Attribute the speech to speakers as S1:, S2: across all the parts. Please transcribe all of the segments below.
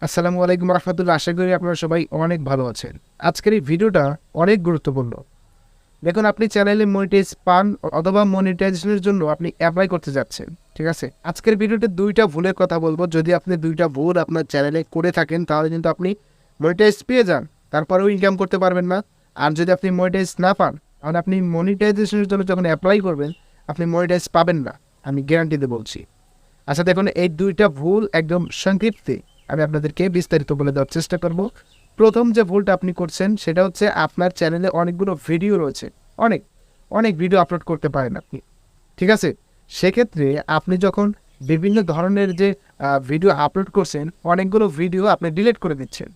S1: আসসালামু আলাইকুম রহমতুল্লাহ। আশা করি আপনারা সবাই অনেক ভালো আছেন। আজকের এই ভিডিওটা অনেক গুরুত্বপূর্ণ। দেখুন, আপনি চ্যানেলে মনিটাইজ পান অথবা মনিটাইজেশনের জন্য আপনি অ্যাপ্লাই করতে যাচ্ছেন, ঠিক আছে? আজকের ভিডিওতে দুইটা ভুলের কথা বলবো। যদি আপনি দুইটা ভুল আপনার চ্যানেলে করে থাকেন তাহলে কিন্তু আপনি মনিটাইজ পেয়ে যান, তারপরেও ইনকাম করতে পারবেন না। আর যদি আপনি মনিটাইজ না পান তাহলে আপনি মনিটাইজেশনের জন্য যখন অ্যাপ্লাই করবেন আপনি মনিটাইজ পাবেন না, আমি গ্যারান্টিতে বলছি। আচ্ছা দেখুন, এই দুইটা ভুল একদম সংক্ষিপ্তে আমি আপনাদেরকে বিস্তারিত বলে দেওয়ার চেষ্টা করব। প্রথম যে ভুলটা আপনি করছেন সেটা হচ্ছে আপনার চ্যানেলে অনেকগুলো ভিডিও রয়েছে, অনেক অনেক ভিডিও আপলোড করতে পারেন আপনি, ঠিক আছে? সেক্ষেত্রে আপনি যখন বিভিন্ন ধরনের যে ভিডিও আপলোড করছেন, অনেকগুলো ভিডিও আপনি ডিলিট করে দিচ্ছেন।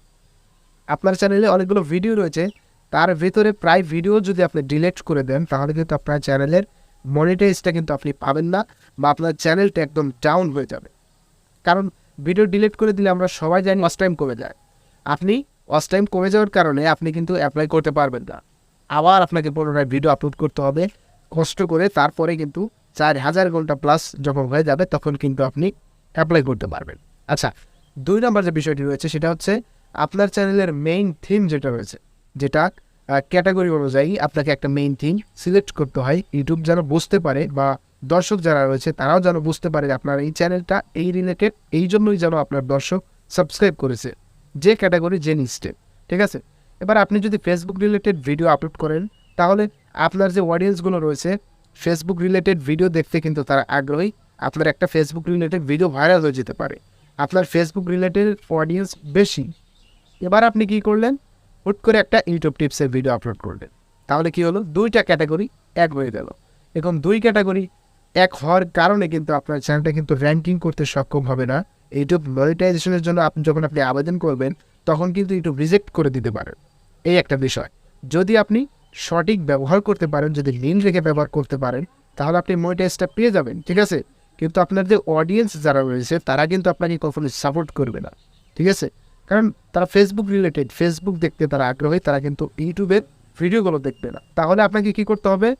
S1: আপনার চ্যানেলে অনেকগুলো ভিডিও রয়েছে, তার ভেতরে প্রায় ভিডিও যদি আপনি ডিলিট করে দেন তাহলে কিন্তু আপনার চ্যানেলের মনিটাইজটা কিন্তু আপনি পাবেন না, বা আপনার চ্যানেলটা একদম ডাউন হয়ে যাবে। কারণ ভিডিও ডিলিট করে দিলে আমরা সবাই জানি ওয়াচ টাইম কমে যায়। আপনি ওয়াচ টাইম কমে যাওয়ার কারণে আপনি কিন্তু অ্যাপ্লাই করতে পারবেন না। আবার আপনাকে পুনরায় ভিডিও আপলোড করতে হবে কষ্ট করে, তারপরে কিন্তু 4000 ঘন্টা প্লাস যখন হয়ে যাবে তখন কিন্তু আপনি অ্যাপ্লাই করতে পারবেন। আচ্ছা, 2 নম্বর যে বিষয়টি রয়েছে সেটা হচ্ছে আপনার চ্যানেলের মেইন থিম যেটা রয়েছে, যেটা ক্যাটাগরি অনুযায়ী আপনাকে একটা মেইন থিম সিলেক্ট করতে হয়। ইউটিউব যেন বুঝতে পারে বা দর্শক যারা রয়েছে তারাও যেন বুঝতে পারে আপনার এই চ্যানেলটা এই রিলেটেড, এই জন্যই যেন আপনার দর্শক সাবস্ক্রাইব করেছে, যে ক্যাটাগরি যে নিস্টে, ঠিক আছে? এবার আপনি যদি ফেসবুক রিলেটেড ভিডিও আপলোড করেন তাহলে আপনার যে অডিয়েন্সগুলো রয়েছে ফেসবুক রিলেটেড ভিডিও দেখতে কিন্তু তারা আগ্রহী। আপনার একটা ফেসবুক রিলেটেড ভিডিও ভাইরাল হয়ে যেতে পারে, আপনার ফেসবুক রিলেটেড অডিয়েন্স বেশি। এবার আপনি কি করলেন, হুট করে একটা ইউটিউব টিপসের ভিডিও আপলোড করলেন, তাহলে কি হলো, দুইটা ক্যাটাগরি এক হয়ে গেল। এখন দুই ক্যাটাগরি এক হওয়ার কারণে কিন্তু আপনার চ্যানেলটা কিন্তু র্যাঙ্কিং করতে সক্ষম হবে না। ইউটিউব মনিটাইজেশনের জন্য যখন আপনি আবেদন করবেন তখন কিন্তু ইউটিউব রিজেক্ট করে দিতে পারেন। এই একটা বিষয়। যদি আপনি সঠিক ব্যবহার করতে পারেন, যদি লিন রেখে ব্যবহার করতে পারেন তাহলে আপনি মনিটাইজটা পেয়ে যাবেন, ঠিক আছে? কিন্তু আপনার যে অডিয়েন্স যারা রয়েছে তারা কিন্তু আপনাকে কখনো সাপোর্ট করবে না, ঠিক আছে? কারণ তারা ফেসবুক রিলেটেড, ফেসবুক দেখতে তারা আগ্রহী, তারা কিন্তু ইউটিউবের ভিডিওগুলো দেখবে না। তাহলে আপনাকে কি করতে হবে,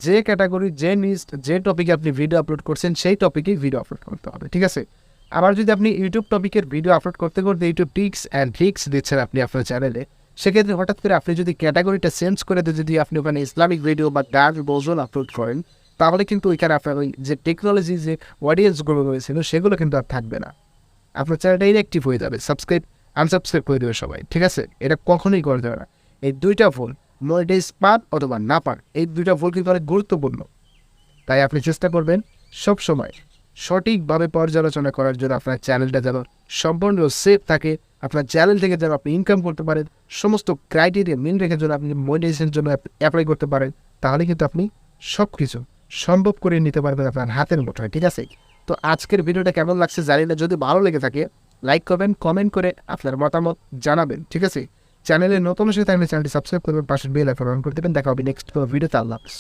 S1: যে ক্যাটাগরি, যে নিস্ট, যে টপিকে আপনি ভিডিও আপলোড করছেন সেই টপিকেই ভিডিও আপলোড করতে হবে, ঠিক আছে? আবার যদি আপনি ইউটিউব টপিকের ভিডিও আপলোড করতে করতে ইউটিউব টিপস অ্যান্ড ট্রিক্স দিচ্ছেন আপনি আপনার চ্যানেলে, সেক্ষেত্রে হঠাৎ করে আপনি যদি ক্যাটাগরিটা চেঞ্জ করে দিয়ে যদি আপনি ওখানে ইসলামিক ভিডিও বা গান গজল আপলোড করেন তাহলে কিন্তু ওইখানে আপনার ওই যে টেকনোলজি যে অডিয়েন্সগুলো রয়েছিল সেগুলো কিন্তু আর থাকবে না। আপনার চ্যানেলটা ইনঅ্যাক্টিভ হয়ে যাবে, আনসাবস্ক্রাইব করে দেবে সবাই, ঠিক আছে? এটা কখনোই করতে হবে না। এই দুইটা ভুল, মনিটাইজ পান অথবা না পান, এই দুইটা ভুল কিন্তু অনেক গুরুত্বপূর্ণ। তাই আপনি চেষ্টা করবেন সবসময় সঠিকভাবে পর্যালোচনা করার জন্য আপনার চ্যানেলটা যেন সম্পূর্ণ সেফ থাকে, আপনার চ্যানেল থেকে যেন আপনি ইনকাম করতে পারেন, সমস্ত ক্রাইটেরিয়া মেন রেখে যেন আপনি মনিটাইজেশনের জন্য অ্যাপ্লাই করতে পারেন, তাহলে কিন্তু আপনি সব কিছু সম্ভব করে নিতে পারবেন আপনার হাতের মুঠোয়, ঠিক আছে? তো আজকের ভিডিওটা কেমন লাগছে জানি না, যদি ভালো লেগে থাকে লাইক করবেন, কমেন্ট করে আপনার মতামত জানাবেন, ঠিক আছে? চ্যানেলে নতুন এসে থাকলে চ্যানেলটি সাবস্ক্রাইব করবেন, পাশের বেল আইকন অন করে দেবেন। দেখা হবে নেক্সট ভিডিওতে। আল্লাহ হাফেজ।